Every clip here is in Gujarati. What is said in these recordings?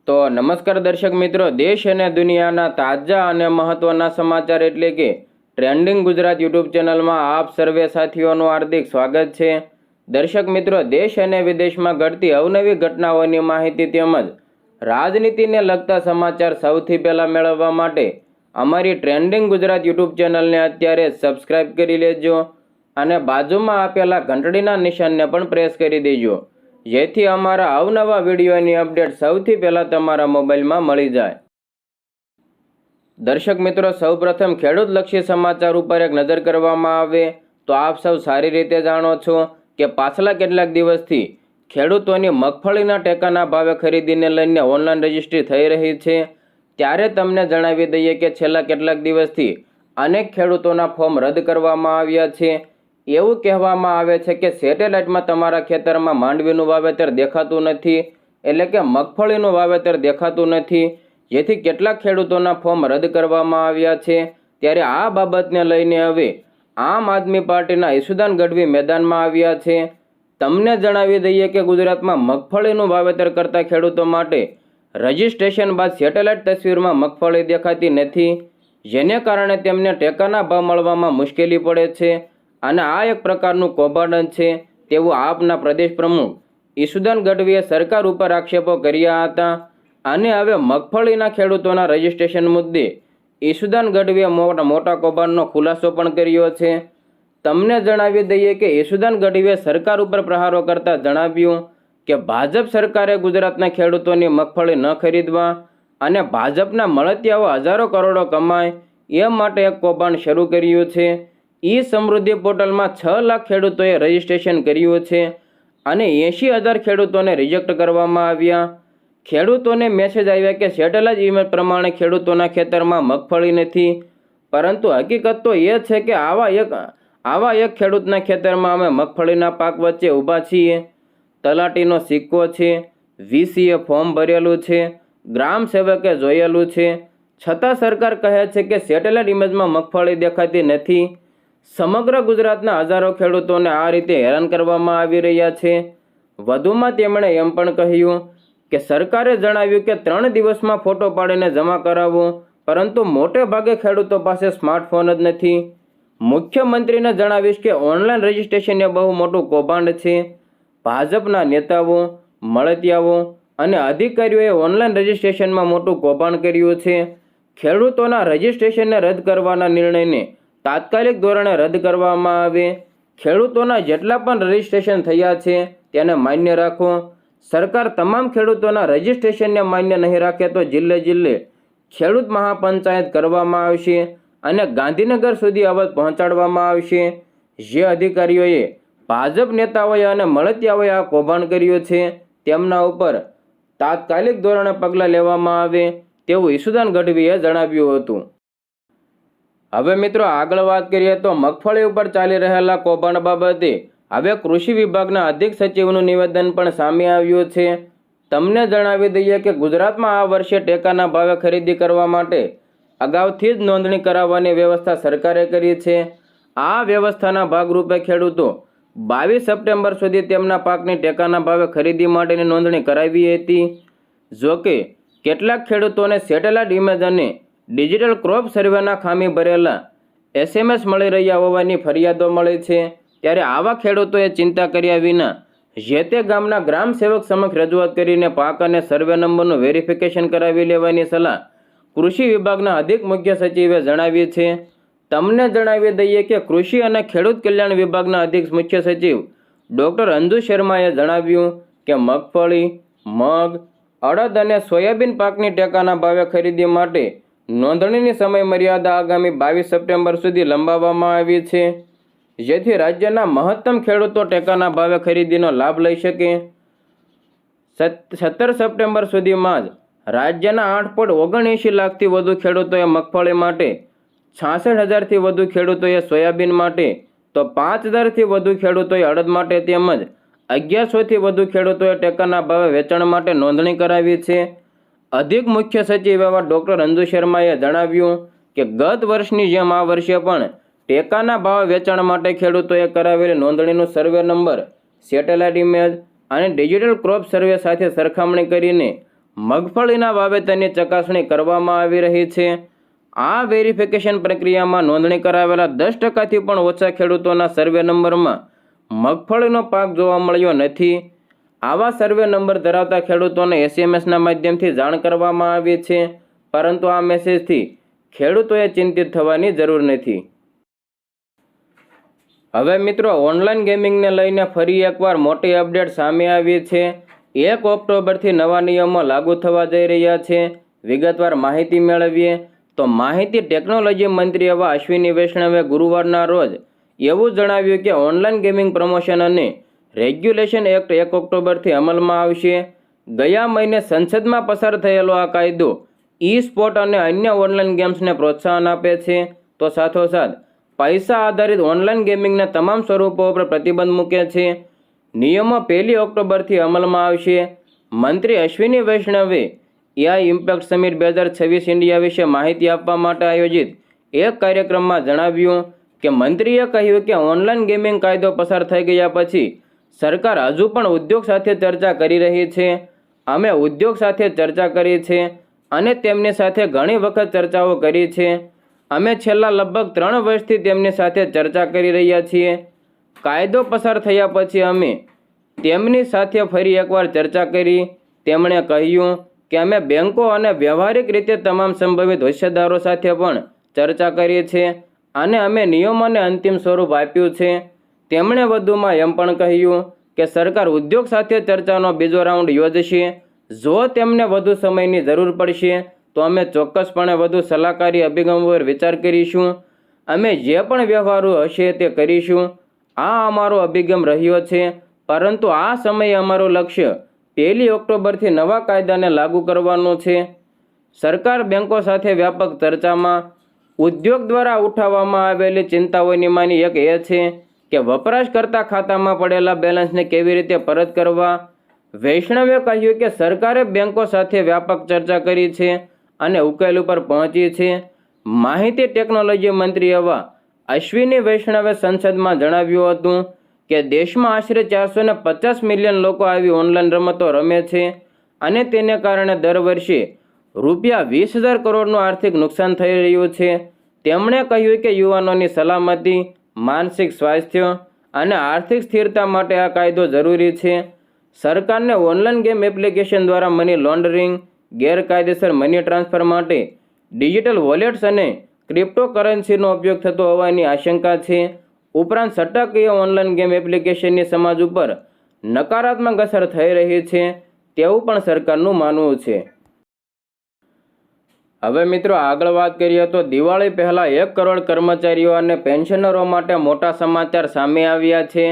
તો નમસ્કાર દર્શક મિત્રો, દેશ અને દુનિયાના તાજા અને મહત્વના સમાચાર એટલે કે ટ્રેન્ડિંગ ગુજરાત યુટ્યુબ ચેનલમાં આપ સર્વે સાથીઓનું હાર્દિક સ્વાગત છે। દર્શક મિત્રો, દેશ અને વિદેશમાં ઘટતી અવનવી ઘટનાઓની માહિતી તેમજ રાજનીતિને લગતા સમાચાર સૌથી પહેલાં મેળવવા માટે અમારી ટ્રેન્ડિંગ ગુજરાત યુટ્યુબ ચેનલને અત્યારે સબસ્ક્રાઇબ કરી લેજો અને બાજુમાં આપેલા ઘંટડીના નિશાનને પણ પ્રેસ કરી દેજો, જેથી અમારા અવનવા વિડીયોની અપડેટ સૌથી પહેલાં તમારા મોબાઈલમાં મળી જાય। દર્શક મિત્રો, સૌપ્રથમ ખેડૂતલક્ષી સમાચાર ઉપર એક નજર કરવામાં આવે તો આપ સૌ સારી રીતે જાણો છો કે પાછલા કેટલાક દિવસથી ખેડૂતોની મગફળીના ટેકાના ભાવે ખરીદીને લઈને ઓનલાઈન રજીસ્ટ્રી થઈ રહી છે। ત્યારે તમને જણાવી દઈએ કે છેલ્લા કેટલાક દિવસથી અનેક ખેડૂતોના ફોર્મ રદ કરવામાં આવ્યા છે। એવું કહેવામાં આવે છે કે સેટેલાઇટમાં તમારા ખેતરમાં માંડવીનું વાવેતર દેખાતું નથી, એટલે કે મગફળીનું વાવેતર દેખાતું નથી, જેથી કેટલાક ખેડૂતોના ફોર્મ રદ કરવામાં આવ્યા છે। ત્યારે આ બાબતને લઈને હવે આમ આદમી પાર્ટીના ઈસુદાન ગઢવી મેદાનમાં આવ્યા છે। તમને જણાવી દઈએ કે ગુજરાતમાં મગફળીનું વાવેતર કરતા ખેડૂતો માટે રજિસ્ટ્રેશન બાદ સેટેલાઇટ તસવીરમાં મગફળી દેખાતી નથી, જેને કારણે તેમને ટેકાના ભાવ મળવામાં મુશ્કેલી પડે છે અને આ એક પ્રકારનું કૌભાંડ છે તેવું આપના પ્રદેશ પ્રમુખ ઈસુદાન ગઢવીએ સરકાર ઉપર આક્ષેપો કર્યા હતા અને હવે મગફળીના ખેડૂતોના રજિસ્ટ્રેશન મુદ્દે ઈસુદાન ગઢવીએ મોટા કૌભાંડનો ખુલાસો પણ કર્યો છે। તમને જણાવી દઈએ કે ઈસુદાન ગઢવીએ સરકાર ઉપર પ્રહારો કરતા જણાવ્યું કે ભાજપ સરકારે ગુજરાતના ખેડૂતોની મગફળી ન ખરીદવા અને ભાજપના મળતિયાઓ હજારો કરોડો કમાય એ માટે એક કૌભાંડ શરૂ કર્યું છે। ઈ સમૃદ્ધિ પોર્ટલમાં 6 લાખ ખેડૂતોએ રજીસ્ટ્રેશન કર્યું છે અને 80,000 ખેડૂતોને રિજેક્ટ કરવામાં આવ્યા। ખેડૂતોને મેસેજ આવ્યા કે સેટેલાઇટ ઇમેજ પ્રમાણે ખેડૂતોના ખેતરમાં મગફળી નથી, પરંતુ હકીકત તો એ છે કે આવા એક ખેડૂતના ખેતરમાં અમે મગફળીના પાક વચ્ચે ઊભા છીએ। તલાટીનો સિક્કો છે, વીસીએ ફોર્મ ભરેલું છે, ગ્રામ સેવકે જોયેલું છે, છતાં સરકાર કહે છે કે સેટેલાઇટ ઇમેજમાં મગફળી દેખાતી નથી। સમગ્ર ગુજરાતના હજારો ખેડૂતોને આ રીતે હેરાન કરવામાં આવી રહ્યા છે। વધુમાં તેમણે એમ પણ કહ્યું કે સરકારે જણાવ્યું કે 3 દિવસમાં ફોટો પાડીને જમા કરાવો, પરંતુ મોટે ભાગે ખેડૂતો પાસે સ્માર્ટફોન જ નથી। મુખ્યમંત્રીને જણાવીશ કે ઓનલાઈન રજીસ્ટ્રેશન એ બહુ મોટું કૌભાંડ છે। ભાજપના નેતાઓ, મળતિયાઓ અને અધિકારીઓએ ઓનલાઈન રજીસ્ટ્રેશનમાં મોટું કૌભાંડ કર્યું છે। ખેડૂતોના રજીસ્ટ્રેશનને રદ કરવાના નિર્ણયને તાત્કાલિક ધોરણે રદ કરવામાં આવે। ખેડૂતોના જેટલા પણ રજીસ્ટ્રેશન થયા છે તેને માન્ય રાખો। સરકાર તમામ ખેડૂતોના રજીસ્ટ્રેશનને માન્ય નહીં રાખે તો જિલ્લે જિલ્લે ખેડૂત મહાપંચાયત કરવામાં આવશે અને ગાંધીનગર સુધી અવાજ પહોંચાડવામાં આવશે। જે અધિકારીઓએ, ભાજપ નેતાઓએ અને મળતિયાઓએ આ કૌભાંડ કર્યું છે તેમના ઉપર તાત્કાલિક ધોરણે પગલાં લેવામાં આવે તેવું ઈસુદાન ગઢવીએ જણાવ્યું હતું। હવે મિત્રો આગળ વાત કરીએ તો મગફળી ઉપર ચાલી રહેલા કૌભાંડ બાબતે હવે કૃષિ વિભાગના અધિક સચિવનું નિવેદન પણ સામે આવ્યું છે। તમને જણાવી દઈએ કે ગુજરાતમાં આ વર્ષે ટેકાના ભાવે ખરીદી કરવા માટે અગાઉથી જ નોંધણી કરાવવાની વ્યવસ્થા સરકારે કરી છે। આ વ્યવસ્થાના ભાગરૂપે ખેડૂતો 22 સપ્ટેમ્બર સુધી તેમના પાકની ટેકાના ભાવે ખરીદી માટેની નોંધણી કરાવી હતી। જોકે કેટલાક ખેડૂતોને સેટેલાઇટ ઇમેજ અને ડિજિટલ ક્રોપ સર્વેના ખામી ભરેલા SMS મળી રહ્યા હોવાની ફરિયાદો મળી છે। ત્યારે આવા ખેડૂતોએ ચિંતા કર્યા વિના જે તે ગામના ગ્રામ સેવક સમક્ષ રજૂઆત કરીને પાક અને સર્વે નંબરનું વેરિફિકેશન કરાવી લેવાની સલાહ કૃષિ વિભાગના અધિક મુખ્ય સચિવે જણાવી છે। તમને જણાવી દઈએ કે કૃષિ અને ખેડૂત કલ્યાણ વિભાગના અધિક મુખ્ય સચિવ ડૉક્ટર અંજુ શર્માએ જણાવ્યું કે મગફળી, મગ, અડદ અને સોયાબીન પાકની ટેકાના ભાવે ખરીદી માટે નોંધણીની સમય મર્યાદા આગામી 22 સપ્ટેમ્બર સુધી લંબાવવામાં આવી છે, જેથી રાજ્યના મહત્તમ ખેડૂતો ટેકાના ભાવે ખરીદીનો લાભ લઈ શકે। 17 સપ્ટેમ્બર સુધીમાં જ રાજ્યના 8.79 લાખથી વધુ ખેડૂતોએ મગફળી માટે, 66,000થી વધુ ખેડૂતોએ સોયાબીન માટે, તો 5,000થી વધુ ખેડૂતોએ અડદ માટે તેમજ 1,100થી વધુ ખેડૂતોએ ટેકાના ભાવે વેચાણ માટે નોંધણી કરાવી છે। અધિક મુખ્ય સચિવ એવા ડૉક્ટર અંજુ શર્માએ જણાવ્યું કે ગત વર્ષની જેમ આ વર્ષે પણ ટેકાના ભાવે વેચાણ માટે ખેડૂતોએ કરાવેલી નોંધણીનું સર્વે નંબર, સેટેલાઇટ ઇમેજ અને ડિજિટલ ક્રોપ સર્વે સાથે સરખામણી કરીને મગફળીના વાવેતરની ચકાસણી કરવામાં આવી રહી છે. આ વેરિફિકેશન પ્રક્રિયામાં નોંધણી કરાવેલા 10%થી પણ ઓછા ખેડૂતોના સર્વે નંબરમાં મગફળીનો પાક જોવા મળ્યો નથી. આવા સર્વે નંબર ધરાવતા ખેડૂતોને SMS-ના માધ્યમથી જાણ કરવામાં આવી છે, પરંતુ આ મેસેજથી ખેડૂતોએ ચિંતિત થવાની જરૂર નથી. હવે મિત્રો, ઓનલાઈન ગેમિંગને લઈને ફરી એકવાર મોટી અપડેટ સામે આવી છે. 1 ઓક્ટોબરથી નવા નિયમો લાગુ થવા જઈ રહ્યા છે. વિગતવાર માહિતી મેળવીએ તો માહિતી ટેકનોલોજી મંત્રી એવા અશ્વિની વૈષ્ણવે ગુરુવારના રોજ એવું જણાવ્યું કે ઓનલાઈન ગેમિંગ પ્રમોશન અને રેગ્યુલેશન એક્ટ 1 ઓક્ટોબરથી અમલમાં આવશે. ગયા મહિને સંસદમાં પસાર થયેલો આ કાયદો ઈ સ્પોર્ટ અને અન્ય ઓનલાઈન ગેમ્સને પ્રોત્સાહન આપે છે, તો સાથોસાથ પૈસા આધારિત ઓનલાઈન ગેમિંગના તમામ સ્વરૂપો પર પ્રતિબંધ મૂકે છે. નિયમો 1 ઓક્ટોબરથી અમલમાં આવશે. મંત્રી અશ્વિની વૈષ્ણવે AI ઇમ્પેક્ટ સમિટ 2026 ઇન્ડિયા વિશે માહિતી આપવા માટે આયોજિત એક કાર્યક્રમમાં જણાવ્યું કે મંત્રીએ કહ્યું કે ઓનલાઈન ગેમિંગ કાયદો પસાર થઈ ગયા પછી સરકાર હજુ પણ ઉદ્યોગ સાથે ચર્ચા કરી રહી છે. અમે ઉદ્યોગ સાથે ચર્ચા કરી છે અને તેમની સાથે ઘણી વખત ચર્ચાઓ કરી છે. અમે છેલ્લા લગભગ 3 વર્ષથી તેમની સાથે ચર્ચા કરી રહ્યા છીએ. કાયદો પસાર થયા પછી અમે તેમની સાથે ફરી એકવાર ચર્ચા કરી. તેમણે કહ્યું કે અમે બેન્કો અને વ્યવહારિક રીતે તમામ સંભવિત હિસ્સેદારો સાથે પણ ચર્ચા કરી છે અને અમે નિયમોને અંતિમ સ્વરૂપ આપ્યું છે. તેમણે વધુમાં એમ પણ કહ્યું કે સરકાર ઉદ્યોગ સાથે ચર્ચાનો બીજો રાઉન્ડ યોજશે. જો તેમને વધુ સમયની જરૂર પડશે તો અમે ચોક્કસપણે વધુ સલાહકારી અભિગમ પર વિચાર કરીશું. અમે જે પણ વ્યવહારો હશે તે કરીશું. આ અમારો અભિગમ રહ્યો છે, પરંતુ આ સમયે અમારું લક્ષ્ય 1 ઓક્ટોબરથી નવા કાયદાને લાગુ કરવાનું છે. સરકાર બેન્કો સાથે વ્યાપક ચર્ચામાં ઉદ્યોગ દ્વારા ઉઠાવવામાં આવેલી ચિંતાઓમાંની એક એ છે કે વપરાશકર્તા ખાતામાં પડેલા બેલેન્સને કેવી રીતે પરત કરવા. વૈષ્ણવે કહ્યું કે સરકારે બેન્કો સાથે વ્યાપક ચર્ચા કરી છે અને ઉકેલ ઉપર પહોંચી છે. માહિતી ટેકનોલોજી મંત્રી એવા અશ્વિની વૈષ્ણવે સંસદમાં જણાવ્યું હતું કે દેશમાં આશરે 450 મિલિયન લોકો આવી ઓનલાઈન રમતો રમે છે અને તેને કારણે દર વર્ષે ₹20,000 કરોડનું આર્થિક નુકસાન થઈ રહ્યું છે. તેમણે કહ્યું કે યુવાનોની સલામતી, માનસિક સ્વાસ્થ્ય અને આર્થિક સ્થિરતા માટે આ કાયદો જરૂરી છે. સરકારને ઓનલાઈન ગેમ એપ્લિકેશન દ્વારા મની લોન્ડરિંગ, ગેરકાયદેસર મની ટ્રાન્સફર માટે ડિજિટલ વોલેટ્સ અને ક્રિપ્ટોકરન્સીનો ઉપયોગ થતો હોવાની આશંકા છે. ઉપરાંત સટ્ટાકીય ઓનલાઈન ગેમ એપ્લિકેશનની સમાજ ઉપર નકારાત્મક અસર થઈ રહી છે તેવું પણ સરકારનું માનવું છે. હવે મિત્રો, આગળ વાત કરીએ તો દિવાળી પહેલાં 1 કરોડ કર્મચારીઓ અને પેન્શનરો માટે મોટા સમાચાર સામે આવ્યા છે.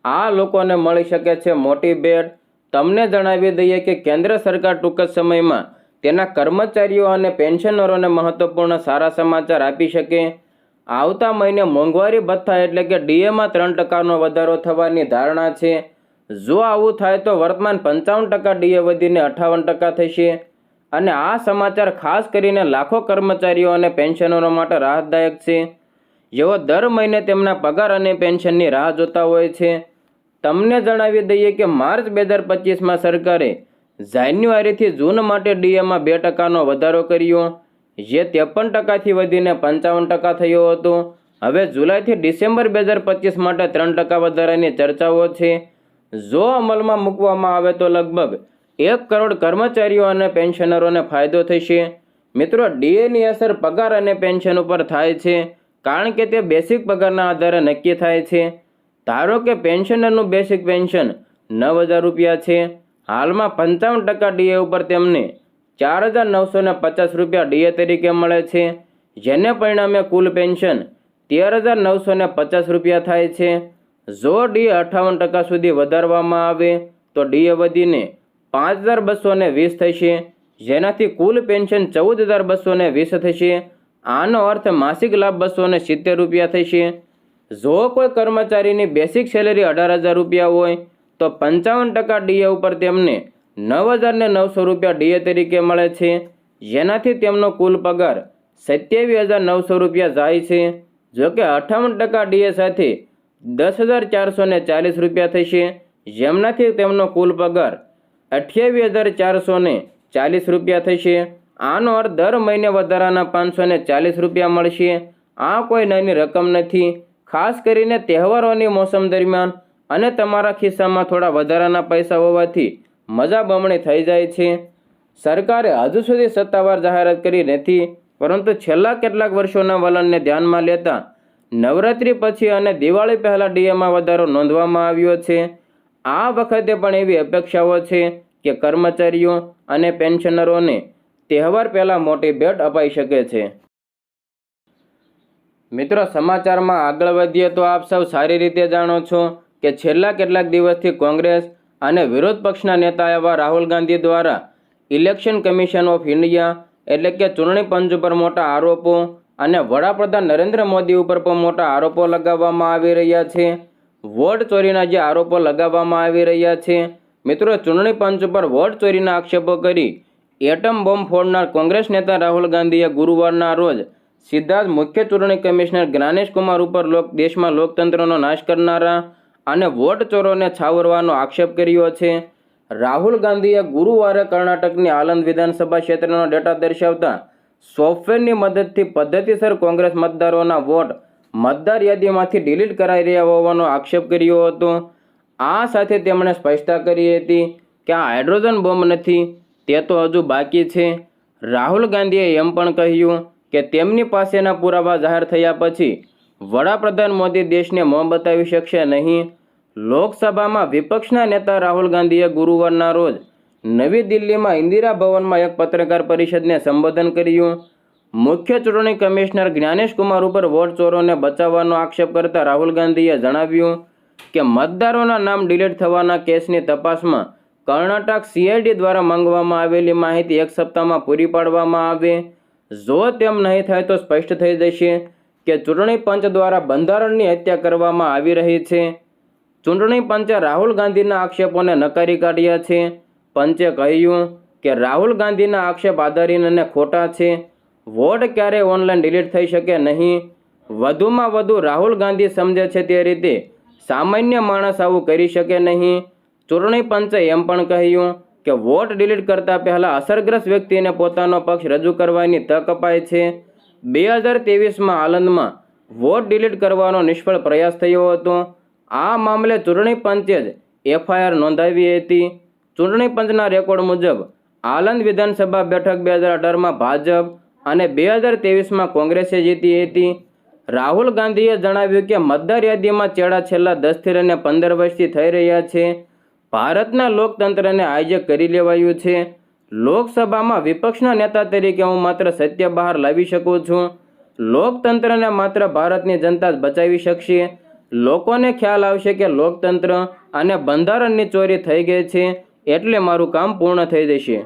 આ લોકોને મળી શકે છે મોટી ભેટ. તમને જણાવી દઈએ કે કેન્દ્ર સરકાર ટૂંક જ સમયમાં તેના કર્મચારીઓ અને પેન્શનરોને મહત્વપૂર્ણ સારા સમાચાર આપી શકે. આવતા મહિને મોંઘવારી ભથ્થા એટલે કે DAમાં 3%નો વધારો થવાની ધારણા છે. જો આવું થાય તો વર્તમાન 55% DA વધીને 58% થશે અને આ સમાચાર ખાસ કરીને લાખો કર્મચારીઓ અને પેન્શનરો માટે રાહતદાયક છે, જેઓ દર મહિને તેમના પગાર અને પેન્શનની રાહ જોતા હોય છે. તમને જણાવી દઈએ કે માર્ચ 2025માં સરકારે જાન્યુઆરીથી જૂન માટે DAમાં 2%નો વધારો કર્યો, જે 53%થી વધીને 55% થયો હતો. હવે જુલાઈથી ડિસેમ્બર 2025 માટે 3% વધારાની ચર્ચાઓ છે. જો અમલમાં મૂકવામાં આવે તો લગભગ 1 કરોડ કર્મચારીઓ અને પેન્શનરોને ફાયદો થશે. મિત્રો, DAની અસર પગાર અને પેન્શન ઉપર થાય છે કારણ કે તે બેસિક પગારના આધારે નક્કી થાય છે. ધારો કે પેન્શનરનું બેસિક પેન્શન ₹9,000 છે. હાલમાં 55% DA ઉપર તેમને ₹4,950 DA તરીકે મળે છે, જેને પરિણામે કુલ પેન્શન ₹13,950 થાય છે. જો DA 58% સુધી વધારવામાં આવે તો DA વધીને ₹5,220 થશે, જેનાથી કુલ પેન્શન ₹14,220 થશે. આનો અર્થ માસિક લાભ ₹270 થશે. જો કોઈ કર્મચારીની બેસિક સેલેરી ₹18,000 હોય તો 55% DA ઉપર તેમને ₹9,900 DA તરીકે મળે છે, જેનાથી તેમનો કુલ પગાર ₹27,900 જાય છે. જોકે 58% DA સાથે ₹10,440 થશે, જેમનાથી તેમનો કુલ પગાર ₹28,440 રૂપિયા થશે। આનો અર્થ દર મહિને વધારાના 540 રૂપિયા મળશે। આ કોઈ નાની રકમ નથી, ખાસ કરીને તહેવારોની મોસમ દરમિયાન અને તમારા ખિસ્સામાં થોડા વધારાના પૈસા હોવાથી મજા બમણી થઈ જાય છે। સરકારે હજુ સુધી સત્તાવાર જાહેરાત કરી નથી, પરંતુ છેલ્લા કેટલાક વર્ષોના વલણને ધ્યાનમાં લેતા નવરાત્રી પછી અને દિવાળી પહેલાં ડીએમાં વધારો નોંધવામાં આવ્યો છે। આ વખતે પણ એવી અપેક્ષાઓ છે કે કર્મચારીઓ અને પેન્શનરોને તહેવાર પહેલાં મોટી ભેટ અપાઈ શકે છે। મિત્રો, સમાચારમાં આગળ વધીએ તો આપ સૌ સારી રીતે જાણો છો કે છેલ્લા કેટલાક દિવસથી કોંગ્રેસ અને વિરોધ પક્ષના નેતા એવા રાહુલ ગાંધી દ્વારા ઇલેક્શન કમિશન ઓફ ઇન્ડિયા એટલે કે ચૂંટણી પંચ ઉપર મોટા આરોપો અને વડાપ્રધાન નરેન્દ્ર મોદી ઉપર પણ મોટા આરોપો લગાવવામાં આવી રહ્યા છે। વોટ ચોરીના જે આરોપો લગાવવામાં આવી રહ્યા છે, મિત્રો, ચૂંટણી પંચ ઉપર વોટ ચોરીના આક્ષેપો કરી એટમ બોમ્બ ફોડનાર કોંગ્રેસ નેતા રાહુલ ગાંધીએ ગુરુવારના રોજ સીધા જ મુખ્ય ચૂંટણી કમિશનર જ્ઞાનેશ કુમાર ઉપર દેશમાં લોકતંત્રનો નાશ કરનારા અને વોટ ચોરોને છાવરવાનો આક્ષેપ કર્યો છે। રાહુલ ગાંધીએ ગુરુવારે કર્ણાટકની આલંદ વિધાનસભા ક્ષેત્રનો ડેટા દર્શાવતા સોફ્ટવેરની મદદથી પદ્ધતિસર કોંગ્રેસ મતદારોના વોટ મતદાર યાદીમાંથી ડિલીટ કરાઈ રહ્યા હોવાનો આક્ષેપ કર્યો હતો। આ સાથે તેમણે સ્પષ્ટતા કરી હતી કે આ હાઇડ્રોજન બોમ્બ નથી, તે તો હજુ બાકી છે। રાહુલ ગાંધીએ એમ પણ કહ્યું કે તેમની પાસેના પુરાવા જાહેર થયા પછી વડાપ્રધાન મોદી દેશને મોં બતાવી શકશે નહીં। લોકસભામાં વિપક્ષના નેતા રાહુલ ગાંધીએ ગુરુવારના રોજ નવી દિલ્હીમાં ઇન્દિરા ભવનમાં એક પત્રકાર પરિષદને સંબોધન કર્યું। મુખ્ય ચૂંટણી કમિશનર જ્ઞાનેશ કુમાર ઉપર વોટ ચોરોને બચાવવાનો આક્ષેપ કરતા રાહુલ ગાંધીએ જણાવ્યું કે મતદારોના નામ ડિલીટ થવાના કેસની તપાસમાં કર્ણાટક CID દ્વારા માંગવામાં આવેલી માહિતી એક સપ્તાહમાં પૂરી પાડવામાં આવે। જો તેમ નહીં થાય તો સ્પષ્ટ થઈ જશે કે ચૂંટણી પંચ દ્વારા બંધારણની હત્યા કરવામાં આવી રહી છે। ચૂંટણી પંચે રાહુલ ગાંધીના આક્ષેપોને નકારી કાઢ્યા છે। પંચે કહ્યું કે રાહુલ ગાંધીના આક્ષેપ આધારીન અને ખોટા છે। વોટ ક્યારેય ઓનલાઈન ડિલીટ થઈ શકે નહીં। વધુમાં વધુ રાહુલ ગાંધી સમજે છે તે રીતે સામાન્ય માણસ આવું કરી શકે નહીં। ચૂંટણી પંચે એમ પણ કહ્યું કે વોટ ડિલીટ કરતા પહેલા અસરગ્રસ્ત વ્યક્તિને પોતાનો પક્ષ રજૂ કરવાની તક અપાય છે। 2023માં આલંદમાં વોટ ડિલીટ કરવાનો નિષ્ફળ પ્રયાસ થયો હતો। આ મામલે ચૂંટણી પંચે જ FIR નોંધાવી હતી। ચૂંટણી પંચના રેકોર્ડ મુજબ આલંદ વિધાનસભા બેઠક 2018માં ભાજપ અને 2023માં કોંગ્રેસે જીતી હતી। રાહુલ ગાંધીએ જણાવ્યું કે મતદાર યાદીમાં ચેડા છેલ્લા 10 અને 15 વર્ષથી થઈ રહ્યા છે। ભારતના લોકતંત્રને હાઈજેક કરી લેવાયું છે। લોકસભામાં વિપક્ષના નેતા તરીકે હું માત્ર સત્ય બહાર લાવી શકું છું। લોકતંત્રને માત્ર ભારતની જનતા જ બચાવી શકશે। લોકોને ખ્યાલ આવશે કે લોકતંત્ર અને બંધારણની ચોરી થઈ ગઈ છે, એટલે મારું કામ પૂર્ણ થઈ જશે।